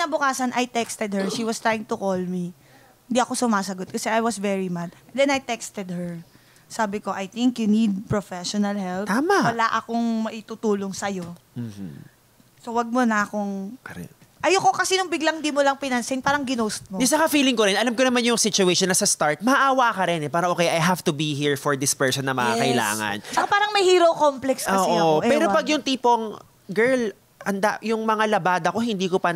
kinabukasan, I texted her. She was trying to call me. Hindi ako sumasagot kasi I was very mad. Then I texted her. Sabi ko, I think you need professional help. Tama. Wala akong maitutulong sa'yo. So, wag mo na akong... Ayoko kasi nung biglang di mo lang pinansin, parang ginost mo. Di saka feeling ko rin, alam ko naman yung situation na sa start, maawa ka rin eh. Parang okay, I have to be here for this person na makakailangan. Saka parang may hero complex kasi ako. Pero pag yung tipong, girl, yung mga labada ko, hindi ko pa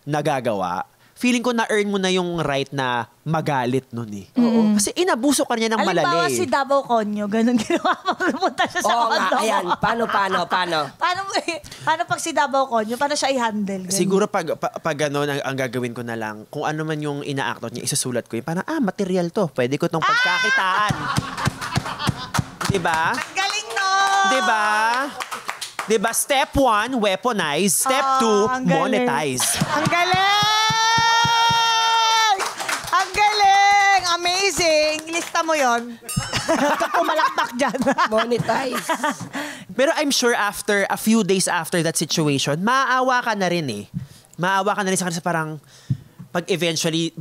nagagawa. Feeling ko na-earn mo na yung right na magalit nun eh. Kasi inabuso ka niya ng malali. Alimbawa si Davao Conyo, ganun ginawa mo. Pumunta siya sa condo. Ayan. Paano? Paano pag si Davao Conyo, paano siya i-handle? Ganun? Siguro pag gano'n, ang gagawin ko na lang, kung ano man yung ina-actot niya, isusulat ko yun. Parang, material to. Pwede ko tong pagkakitaan. Diba? Ang galing no! Diba? Step 1, weaponize. Step 2, monetize. Ang galing! Ang galing! Amazing! Lista mo yon. Pumalakpak dyan. Monetize. Pero I'm sure after, a few days after that situation, maaawa ka na rin eh. Maawa ka na rin sa kanila parang, pag eventually,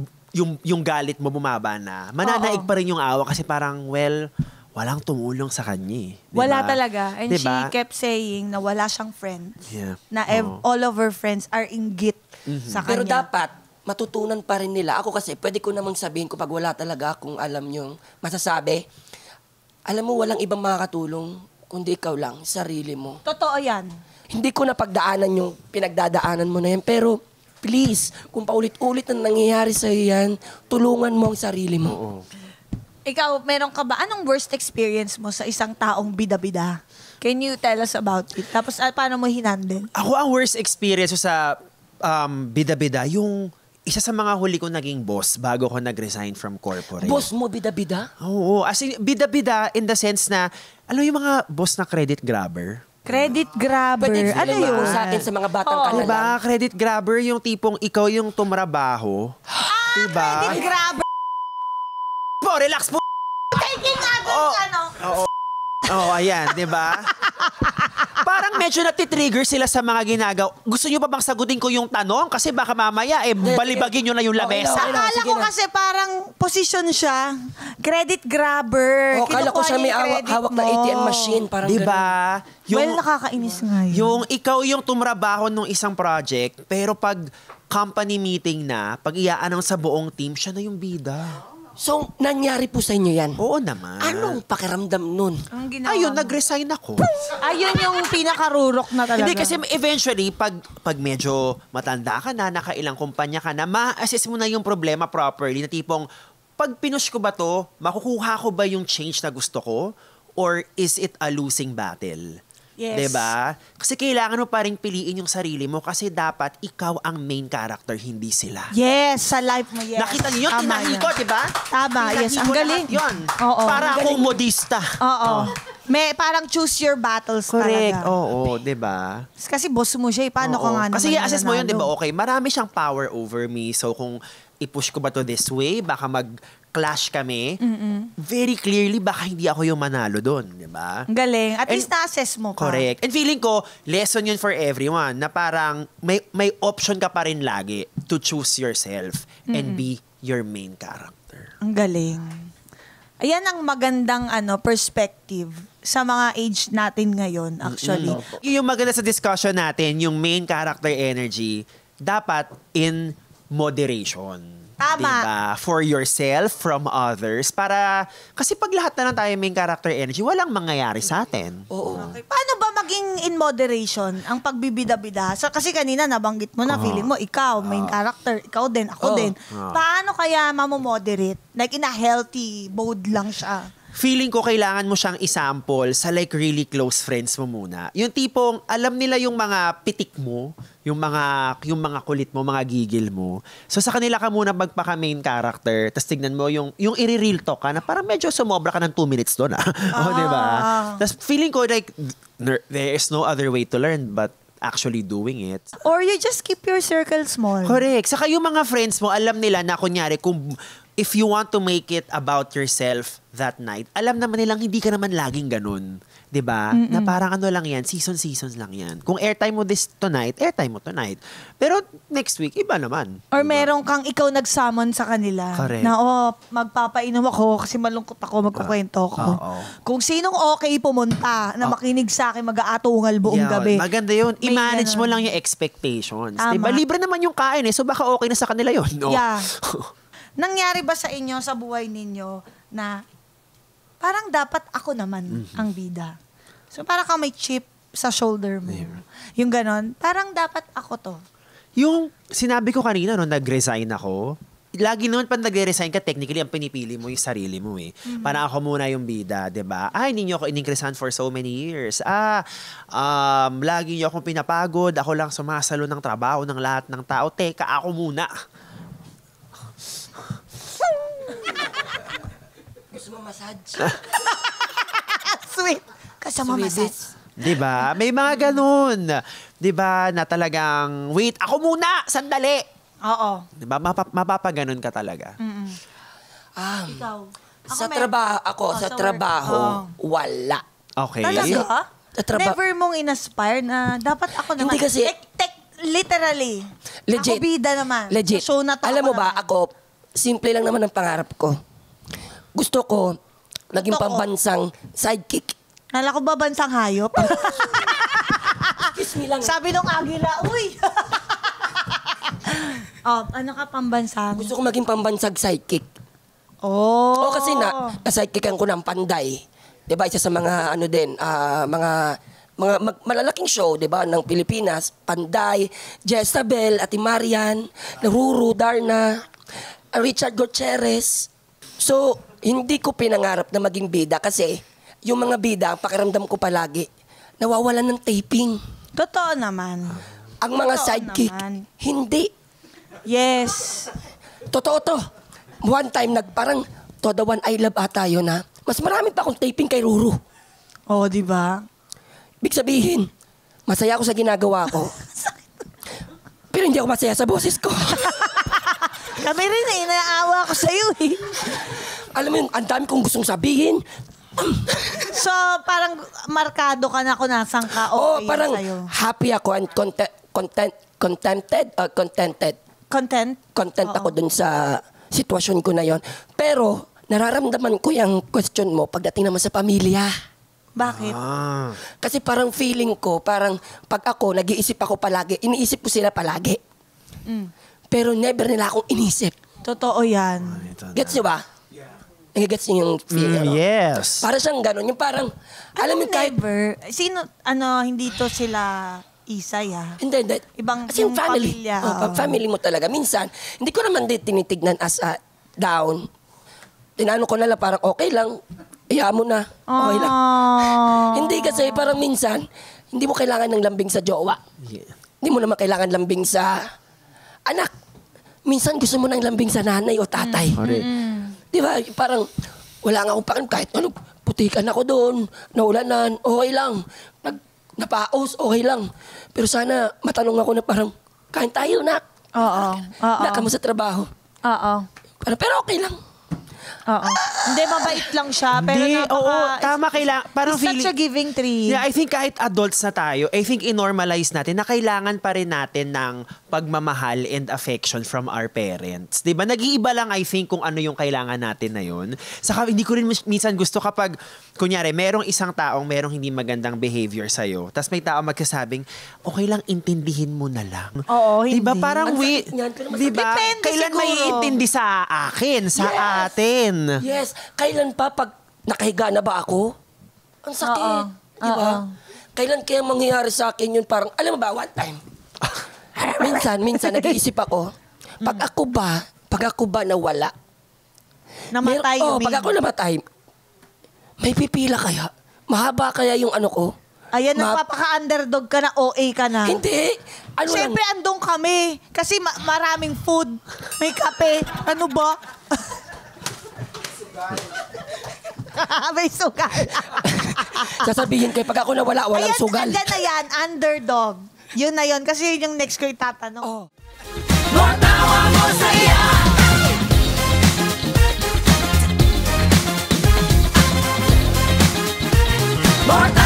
yung galit mo bumaba na, mananaig pa rin yung awa kasi parang, well, walang tumulong sa kanya eh. Diba? Wala talaga. And diba? she kept saying na wala siyang friends. Yeah. Na all of her friends are inggit sa kanya. Pero dapat, matutunan pa rin nila. Ako kasi, pwede ko namang sabihin ko pag wala talaga akong alam yung masasabi. Alam mo, walang ibang makakatulong kundi ikaw lang, sarili mo. Totoo yan. Hindi ko napagdaanan yung pinagdadaanan mo na yan, pero please, kung paulit-ulit na nangyayari sa'yo yan, tulungan mo ang sarili mo. Oo. Ikaw, meron ka ba? Anong worst experience mo sa isang taong bida-bida? Can you tell us about it? Tapos, paano mo hinandle? Ako ang worst experience ko sa bida-bida, yung isa sa mga huli ko naging boss bago ko nag-resign from corporate. Boss mo, bida-bida? Oo. As in, bida-bida in the sense na, alam yung mga boss na credit grabber? Credit grabber. Pwede Ano yun? yun? Sa atin sa mga batang kanalan. Diba? Credit grabber yung tipong ikaw yung tumrabaho. Diba? Credit grabber. Po, relax po. Taking ano? Ayan, diba? Parang medyo natitrigger sila sa mga ginagawa. Gusto nyo pa bang sagutin ko yung tanong? Kasi baka mamaya, balibagin nyo na yung lamesa. Akala ko kasi parang posisyon siya. Credit grabber. Kala ko siya may hawak na ATM machine. Parang diba? Well, nakakainis nga yun. Yung ikaw yung tumrabaho ng isang project, pero pag company meeting na, pag iyaanong sa buong team, siya na yung bida. So, nangyari po sa inyo yan? Oo naman. Anong pakiramdam nun? Ang ginawa Ayun, mo. nag-resign ako. Ayun yung pinakarurok na talaga. Hindi kasi eventually, pag medyo matanda ka na, nakailang kumpanya ka na, ma-assess mo na yung problema properly, na tipong, pag pinush ko ba to, makukuha ko ba yung change na gusto ko? Or is it a losing battle? Yes. Diba? Kasi kailangan mo pa rin piliin yung sarili mo kasi dapat ikaw ang main character, hindi sila. Yes, sa life mo, yes. Nakita niyo yun? Tinahi ko, diba? Tama, yes. Ang galing. Yun. Oo. Para akong modista. Oo. May parang choose your battles Correct. talaga. Oo, diba? Kasi boss mo siya, paano ka nga naman Kasi i-assess mo yun, diba? nanalo? Okay, marami siyang power over me. So kung i-push ko ba to this way, baka mag-clash kami. Very clearly, baka hindi ako yung manalo doon, diba? Ang galing. At least na-assess mo pa. Correct. And feeling ko, lesson yun for everyone, na parang may option ka pa rin lagi to choose yourself and be your main character. Ang galing. Ayan ang magandang perspective sa mga age natin ngayon, actually. Yung maganda sa discussion natin, yung main character energy, dapat in moderation. Tama. Diba? For yourself, from others. Para, kasi pag lahat na lang tayo main character energy, walang mangyayari sa atin. Oo. Okay. Paano ba maging in moderation ang pagbibida-bida? So, kasi kanina nabanggit mo na feeling mo, ikaw, main character, ikaw din, ako din. Paano kaya mamomoderate? Like in a healthy mode lang siya. Feeling ko kailangan mo siyang isample sa like really close friends mo muna. Yung tipong alam nila yung mga pitik mo, yung mga kulit mo, mga gigil mo. So sa kanila ka muna magpaka-main character, tapos tignan mo yung i-real talk ka na parang medyo sumobra ka ng 2 minutes doon. O, diba? Tapos feeling ko like there is no other way to learn but actually doing it. Or you just keep your circle small. Correct. Saka yung mga friends mo, alam nila na kunyari kung if you want to make it about yourself that night, alam naman nilang hindi ka naman laging ganun. 'Di ba? Na parang ano lang yan, seasons lang yan. Kung airtime mo this tonight, airtime mo tonight. Pero next week, iba naman. Or meron kang ikaw nag-summon sa kanila. Correct. Na, magpapainom ako kasi malungkot ako, magkukwento ako. Oo. Kung sinong okay pumunta na makinig sa akin, mag-aatungal buong Yan, gabi. maganda yun. May I-manage mo ganun. lang yung expectations. Tama. Diba? Libre naman yung kain so baka okay na sa kanila yun. No? Yeah. Nangyari ba sa inyo, sa buhay ninyo, na parang dapat ako naman ang bida? So parang ka may chip sa shoulder mo. Yung ganon, parang dapat ako to. Yung sinabi ko kanina, no, nag-resign ako, lagi naman pag nag-resign ka, technically, ang pinipili mo yung sarili mo eh. Parang ako muna yung bida, di ba? Hindi niyo ako iningresan for so many years. Lagi niyo akong pinapagod, ako lang sumasalo ng trabaho ng lahat ng tao. Teka, ako muna. Gusto mo massage? Sweet. Kasama Swedish. massage. 'Di ba? May mga ganun. 'Di ba? Na talagang, wait, ako muna, sandali. Oo. 'Di ba? Mapapaganon ka talaga. Ikaw. Sa trabaho, sa trabaho, wala. Okay. Talaga? Sa traba- Never mong inaspire na dapat ako naman. Hindi kasi- Literally. Legit. Ako bida naman. Legit. Sa show na to, Alam mo ako ba, naman. ako, simple lang naman ang pangarap ko. Gusto ko, naging Gusto ko. pambansang sidekick. Nala ko ba bansang hayop? Kiss me lang. Sabi nung agila, uy! Ano ka pambansang? Gusto ko maging pambansang sidekick. Oh. O kasi na-sidekickan ko ng Panday. 'Di ba? Isa sa mga ano din, malalaking show, 'di ba, ng Pilipinas, Panday, Jezabel, Ate Marian, Ruru, Darna, Richard Gutierrez. So, hindi ko pinangarap na maging bida kasi yung mga bida, ang pakiramdam ko palagi, nawawalan ng taping. Totoo naman. Ang mga Totoo sidekick, naman. hindi. Yes. Totoo to. One time, parang to the one I love ata yun ha. Mas marami pa akong taping kay Ruru. Oh, di ba? Ibig sabihin, masaya ako sa ginagawa ko. Pero hindi ako masaya sa boses ko. Kami rin inaawa ko sa iyo eh. Alam mo yun, ang dami kong gustong sabihin. So, parang markado ka na kung nasan ka Oo, okay parang sa'yo. happy ako and contented. Content ako dun sa sitwasyon ko na yon. Pero, nararamdaman ko yung question mo pagdating naman sa pamilya. Bakit? Kasi parang feeling ko, parang pag ako, nag-iisip ako palagi, iniisip ko sila palagi. Pero never nila akong inisip. Totoo yan. Gets nyo ba? Nag-gets nyo yung feeling? Yes. Para siyang gano'n. Yung parang, alam mo kahit... Never. Sino, hindi to sila Isay ah. Hindi. Ibang- Kasi yung yung family. pamilya, Oh, family mo talaga. Minsan, hindi ko naman din tinitignan as a down. Tinano ko na lang parang okay lang. Iya mo na. Okay lang. Hindi kasi parang minsan, hindi mo kailangan ng lambing sa jowa. Yeah. Hindi mo naman kailangan lambing sa anak. Minsan gusto mo ng lambing sa nanay o tatay. Correct. Di ba? Parang wala nga akong pakialam kahit ano, putikan ako doon, naulanan, okay lang. Napaos, okay lang. Pero sana matanong ako na parang, kain tayo, nak. Oo. Naka mo sa trabaho. Oo. Pero okay lang. Oo. Hindi, mabait lang siya. Pero Hindi, napaka... oo, tama, parang It's such a giving tree. Yeah, I think kahit adults na tayo, I think i-normalize natin na kailangan pa rin natin ng pagmamahal and affection from our parents. 'Di ba? Nag-iiba lang, I think, kung ano yung kailangan natin na yun. Saka hindi ko rin minsan gusto kapag, kunyari, merong isang taong merong hindi magandang behavior sa'yo, tapos may tao magkasabing, okay lang, intindihin mo na lang. Oo, 'Di ba? hindi. Parang Ang sakit niyan, pero mas- 'di ba? Depende Kailan siguro. may intindi sa akin, sa atin? Yes. Kailan pa pag nakahiga na ba ako? Ang sakit. Oo. Di ba? Oo. Kailan kaya mangyayari sa akin yun? Parang, alam mo ba, one time. minsan, nag-iisip ako, pag ako ba nawala? Namatay pag ako namatay, may pipila kaya? Mahaba kaya yung ano ko? Ayan, nagpapaka-underdog ka na, OA ka na. Hindi. Ano Siyempre, lang? andong kami. Kasi maraming food. May kape. Ano ba? May sugal. Sasabihin kayo, pag ako nawala, walang Ayan, sugal. andyan na yan, underdog. Yun na yun. Kasi yun yung next ko itatanong. Oh. Matawa mo saya More time!